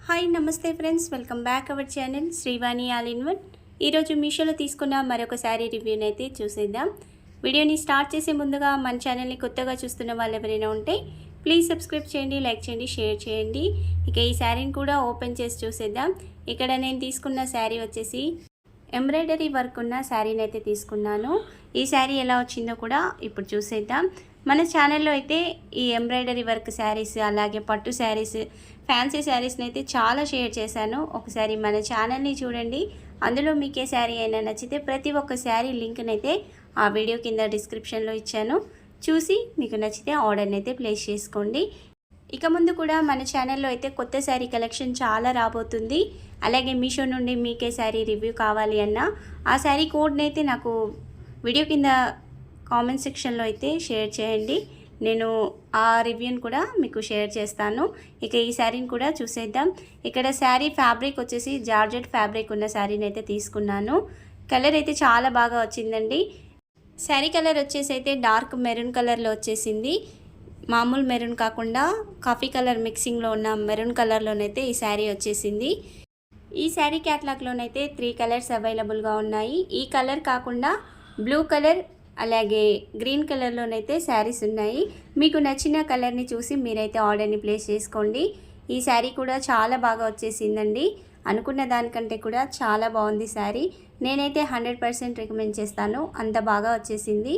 Hi నమస్తే friends, welcome back our channel Srivani all in one. ఈరోజు మీషోలో తీసుకున్న మరొక శారీ రివ్యూని అయితే చూసేద్దాం. వీడియోని స్టార్ట్ చేసే ముందుగా మన ఛానల్ని కొత్తగా చూస్తున్న వాళ్ళు ఎవరైనా ఉంటే ప్లీజ్ సబ్స్క్రైబ్ చేయండి, లైక్ చేయండి, షేర్ చేయండి. ఇక ఈ శారీని కూడా ఓపెన్ చేసి చూసేద్దాం. ఇక్కడ నేను తీసుకున్న శారీ వచ్చేసి ఎంబ్రాయిడరీ వర్క్ ఉన్న శారీని అయితే తీసుకున్నాను. ఈ శారీ ఎలా వచ్చిందో కూడా ఇప్పుడు చూసేద్దాం. మన ఛానల్లో అయితే ఈ ఎంబ్రాయిడరీ వర్క్ శారీస్, అలాగే పట్టు శారీస్, ఫ్యాన్సీ శారీస్ని అయితే చాలా షేర్ చేశాను. ఒకసారి మన ఛానల్ని చూడండి. అందులో మీకే శారీ అయినా నచ్చితే ప్రతి ఒక్క శారీ లింక్ని అయితే ఆ వీడియో కింద డిస్క్రిప్షన్లో ఇచ్చాను. చూసి మీకు నచ్చితే ఆర్డర్ని అయితే ప్లేస్ చేసుకోండి. ఇక ముందు కూడా మన ఛానల్లో అయితే కొత్త శారీ కలెక్షన్ చాలా రాబోతుంది. అలాగే మీషో నుండి మీకే శారీ రివ్యూ కావాలి అన్నా ఆ శారీ కోడ్ని అయితే నాకు వీడియో కింద కామెంట్ సెక్షన్లో అయితే షేర్ చేయండి. నేను ఆ రివ్యూని కూడా మీకు షేర్ చేస్తాను. ఇక ఈ శారీని కూడా చూసేద్దాం. ఇక్కడ శారీ ఫ్యాబ్రిక్ వచ్చేసి జార్జెట్ ఫ్యాబ్రిక్ ఉన్న శారీని అయితే తీసుకున్నాను. కలర్ అయితే చాలా బాగా వచ్చిందండి. శారీ కలర్ వచ్చేసి అయితే డార్క్ మెరూన్ కలర్లో వచ్చేసింది. మామూలు మెరూన్ కాకుండా కాఫీ కలర్ మిక్సింగ్లో ఉన్న మెరూన్ కలర్లోనైతే ఈ శారీ వచ్చేసింది. ఈ శారీ క్యాటలాగ్లోనైతే 3 కలర్స్ అవైలబుల్గా ఉన్నాయి. ఈ కలర్ కాకుండా బ్లూ కలర్ అలాగే గ్రీన్ కలర్లోనైతే శారీస్ ఉన్నాయి. మీకు నచ్చిన కలర్ని చూసి మీరైతే ఆర్డర్ని ప్లేస్ చేసుకోండి. ఈ శారీ కూడా చాలా బాగా వచ్చేసిందండి. అనుకున్న దానికంటే కూడా చాలా బాగుంది శారీ. నేనైతే 100% రికమెండ్ చేస్తాను, అంత బాగా వచ్చేసింది.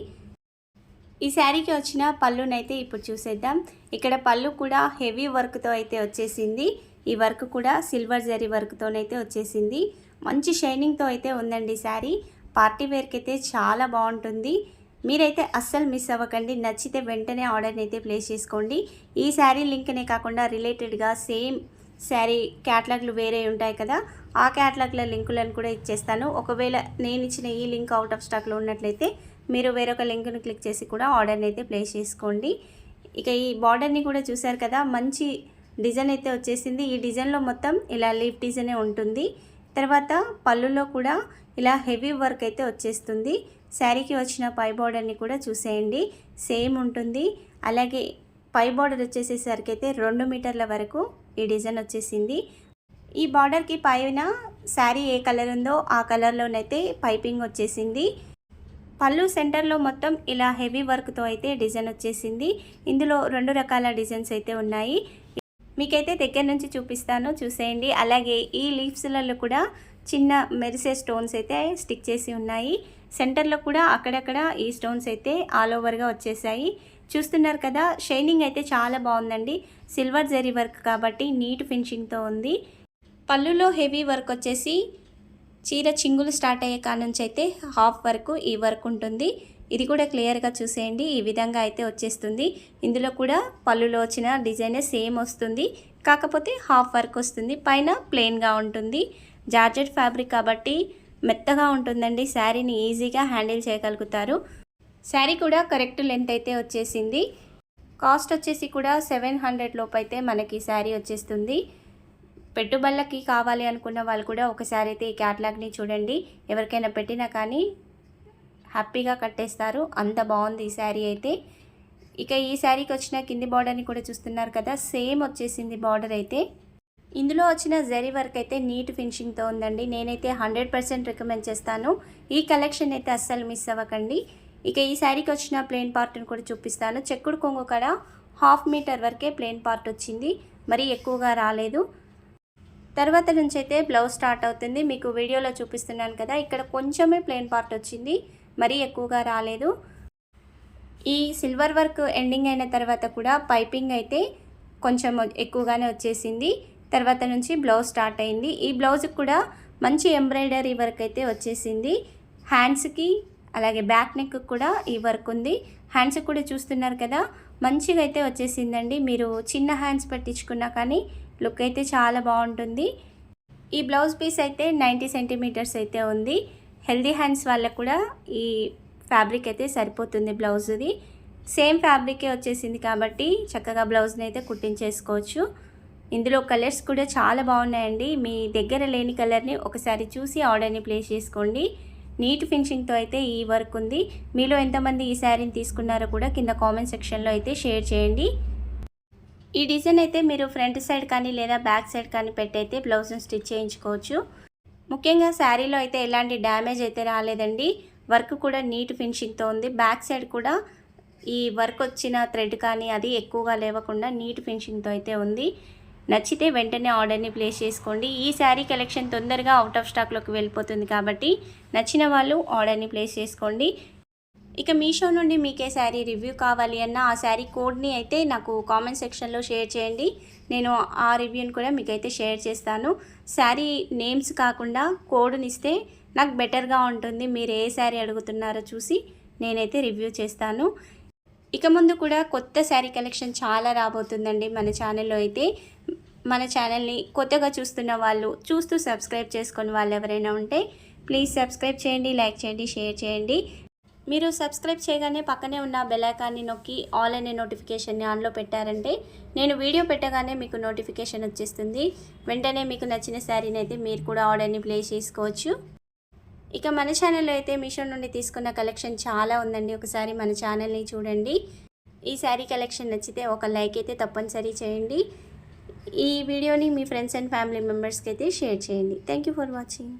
ఈ శారీకి వచ్చిన పళ్ళునైతే ఇప్పుడు చూసేద్దాం. ఇక్కడ పళ్ళు కూడా హెవీ వర్క్తో అయితే వచ్చేసింది. ఈ వర్క్ కూడా సిల్వర్ జరీ వర్క్తోనైతే వచ్చేసింది. మంచి షైనింగ్తో అయితే ఉందండి శారీ. పార్టీ వేర్కి అయితే చాలా బాగుంటుంది. మీరైతే అస్సలు మిస్ అవ్వకండి. నచ్చితే వెంటనే ఆర్డర్ని అయితే ప్లేస్ చేసుకోండి. ఈ శారీ లింక్నే కాకుండా రిలేటెడ్గా సేమ్ శారీ క్యాటలాగ్లు వేరే ఉంటాయి కదా, ఆ క్యాటలాగ్ల లింకులను కూడా ఇచ్చేస్తాను. ఒకవేళ నేను ఇచ్చిన ఈ లింక్ అవుట్ ఆఫ్ స్టాక్లో ఉన్నట్లయితే మీరు వేరొక లింక్ను క్లిక్ చేసి కూడా ఆర్డర్ని అయితే ప్లేస్ చేసుకోండి. ఇక ఈ బార్డర్ని కూడా చూసారు కదా, మంచి డిజైన్ అయితే వచ్చేసింది. ఈ డిజైన్లో మొత్తం ఇలా లీఫ్ డిజైనే ఉంటుంది. తర్వాత పళ్ళులో కూడా ఇలా హెవీ వర్క్ అయితే వచ్చేస్తుంది. శారీకి వచ్చిన పై బార్డర్ని కూడా చూసేయండి, సేమ్ ఉంటుంది. అలాగే పై బార్డర్ వచ్చేసేసరికి అయితే 2 మీటర్ల వరకు ఈ డిజైన్ వచ్చేసింది. ఈ బార్డర్కి పైన శారీ ఏ కలర్ ఉందో ఆ కలర్లోనైతే పైపింగ్ వచ్చేసింది. పళ్ళు సెంటర్లో మొత్తం ఇలా హెవీ వర్క్తో అయితే డిజైన్ వచ్చేసింది. ఇందులో 2 రకాల డిజైన్స్ అయితే ఉన్నాయి. మీకైతే దగ్గర నుంచి చూపిస్తాను, చూసేయండి. అలాగే ఈ లీవ్స్లలో కూడా చిన్న మెరిసే స్టోన్స్ అయితే స్టిక్ చేసి ఉన్నాయి. సెంటర్లో కూడా అక్కడక్కడ ఈ స్టోన్స్ అయితే ఆల్ ఓవర్గా వచ్చేసాయి. చూస్తున్నారు కదా, షైనింగ్ అయితే చాలా బాగుందండి. సిల్వర్ జరీ వర్క్ కాబట్టి నీట్ ఫినిషింగ్తో ఉంది. పళ్ళులో హెవీ వర్క్ వచ్చేసి చీర చింగులు స్టార్ట్ అయ్యే కాడ నుంచి అయితే హాఫ్ వరకు ఈ వర్క్ ఉంటుంది. ఇది కూడా క్లియర్గా చూసేయండి. ఈ విధంగా అయితే వచ్చేస్తుంది. ఇందులో కూడా పళ్ళులో వచ్చిన డిజైనే సేమ్ వస్తుంది, కాకపోతే హాఫ్ వర్క్ వస్తుంది. పైన ప్లెయిన్గా ఉంటుంది. జార్జెట్ ఫ్యాబ్రిక్ కాబట్టి మెత్తగా ఉంటుందండి. శారీని ఈజీగా హ్యాండిల్ చేయగలుగుతారు. శారీ కూడా కరెక్ట్ లెంత్ అయితే వచ్చేసింది. కాస్ట్ వచ్చేసి కూడా 700 లోపు అయితే మనకి శారీ వచ్చేస్తుంది. పెట్టుబడులకి కావాలి అనుకున్న వాళ్ళు కూడా ఒకసారి అయితే ఈ క్యాటలాగ్ని చూడండి. ఎవరికైనా పెట్టినా కానీ హ్యాపీగా కట్టేస్తారు, అంత బాగుంది ఈ శారీ అయితే. ఇక ఈ శారీకి వచ్చిన కింది బార్డర్ని కూడా చూస్తున్నారు కదా, సేమ్ వచ్చేసింది బార్డర్ అయితే. ఇందులో వచ్చిన జరీ వర్క్ అయితే నీట్ ఫినిషింగ్తో ఉందండి. నేనైతే 100% రికమెండ్ చేస్తాను. ఈ కలెక్షన్ అయితే అస్సలు మిస్ అవ్వకండి. ఇక ఈ శారీకి వచ్చిన ప్లెయిన్ పార్ట్ని కూడా చూపిస్తాను. చెక్కుడు కొంగు కాడ 1/2 మీటర్ వరకే ప్లెయిన్ పార్ట్ వచ్చింది, మరీ ఎక్కువగా రాలేదు. తర్వాత నుంచి అయితే బ్లౌజ్ స్టార్ట్ అవుతుంది. మీకు వీడియోలో చూపిస్తున్నాను కదా, ఇక్కడ కొంచెమే ప్లెయిన్ పార్ట్ వచ్చింది, మరీ ఎక్కువగా రాలేదు. ఈ సిల్వర్ వర్క్ ఎండింగ్ అయిన తర్వాత కూడా పైపింగ్ అయితే కొంచెం ఎక్కువగానే వచ్చేసింది. తర్వాత నుంచి బ్లౌజ్ స్టార్ట్ అయింది. ఈ బ్లౌజ్కి కూడా మంచి ఎంబ్రాయిడరీ వర్క్ అయితే వచ్చేసింది. హ్యాండ్స్కి అలాగే బ్యాక్ నెక్ కూడా ఈ వర్క్ ఉంది. హ్యాండ్స్కి కూడా చూస్తున్నారు కదా, మంచిగా అయితే వచ్చేసిందండి. మీరు చిన్న హ్యాండ్స్ పెట్టించుకున్నా కానీ లుక్ అయితే చాలా బాగుంటుంది. ఈ బ్లౌజ్ పీస్ అయితే 90 సెంటీమీటర్స్ అయితే ఉంది. హెల్దీ హ్యాండ్స్ వాళ్ళకు కూడా ఈ ఫ్యాబ్రిక్ అయితే సరిపోతుంది. బ్లౌజ్ది సేమ్ ఫ్యాబ్రికే వచ్చేసింది కాబట్టి చక్కగా బ్లౌజ్ని అయితే కుట్టించేసుకోవచ్చు. ఇందులో కలర్స్ కూడా చాలా బాగున్నాయండి. మీ దగ్గర లేని కలర్ని ఒకసారి చూసి ఆర్డర్ని ప్లేస్ చేసుకోండి. నీట్ ఫినిషింగ్తో అయితే ఈ వర్క్ ఉంది. మీలో ఎంతమంది ఈ శారీని తీసుకున్నారో కూడా కింద కామెంట్ సెక్షన్లో అయితే షేర్ చేయండి. ఈ డిజైన్ అయితే మీరు ఫ్రంట్ సైడ్ కానీ లేదా బ్యాక్ సైడ్ కానీ పెట్టయితే బ్లౌజ్ను స్టిచ్ చేయించుకోవచ్చు. ముఖ్యంగా శారీలో అయితే ఎలాంటి డ్యామేజ్ అయితే రాలేదండి. వర్క్ కూడా నీట్ ఫినిషింగ్తో ఉంది. బ్యాక్ సైడ్ కూడా ఈ వర్క్ వచ్చిన థ్రెడ్ కానీ అది ఎక్కువగా లేవకుండా నీట్ ఫినిషింగ్తో అయితే ఉంది. నచ్చితే వెంటనే ఆర్డర్ని ప్లేస్ చేసుకోండి. ఈ శారీ కలెక్షన్ తొందరగా అవుట్ ఆఫ్ స్టాక్లోకి వెళ్ళిపోతుంది కాబట్టి నచ్చిన వాళ్ళు ఆర్డర్ని ప్లేస్ చేసుకోండి. ఇక మీషో నుండి మీకే శారీ రివ్యూ కావాలి అన్న ఆ శారీ కోడ్ని అయితే నాకు కామెంట్ సెక్షన్లో షేర్ చేయండి. నేను ఆ రివ్యూని కూడా మీకైతే షేర్ చేస్తాను. శారీ నేమ్స్ కాకుండా కోడ్ని ఇస్తే నాకు బెటర్గా ఉంటుంది. మీరు ఏ శారీ అడుగుతున్నారో చూసి నేనైతే రివ్యూ చేస్తాను. ఇక ముందు కూడా కొత్త శారీ కలెక్షన్ చాలా రాబోతుందండి మన ఛానల్లో అయితే. మన ఛానల్ని కొత్తగా చూస్తున్న వాళ్ళు, చూస్తూ సబ్స్క్రైబ్ చేసుకుని వాళ్ళు ఎవరైనా ఉంటే ప్లీజ్ సబ్స్క్రైబ్ చేయండి, లైక్ చేయండి, షేర్ చేయండి. మీరు సబ్స్క్రైబ్ చేయగానే పక్కనే ఉన్న బెల్ ఐకాన్ని నొక్కి ఆల్ అనే నోటిఫికేషన్ని ఆన్లో పెట్టారంటే నేను వీడియో పెట్టగానే మీకు నోటిఫికేషన్ వచ్చేస్తుంది. వెంటనే మీకు నచ్చిన శారీని అయితే మీరు కూడా ఆర్డర్ని ప్లేస్ చేసుకోవచ్చు. ఇక మన ఛానల్లో అయితే మీషో నుండి తీసుకున్న కలెక్షన్ చాలా ఉందండి. ఒకసారి మన ఛానల్ని చూడండి. ఈ శారీ కలెక్షన్ నచ్చితే ఒక లైక్ అయితే తప్పనిసరి చేయండి. ఈ వీడియోని మీ ఫ్రెండ్స్ అండ్ ఫ్యామిలీ మెంబర్స్కి అయితే షేర్ చేయండి. Thank you for watching.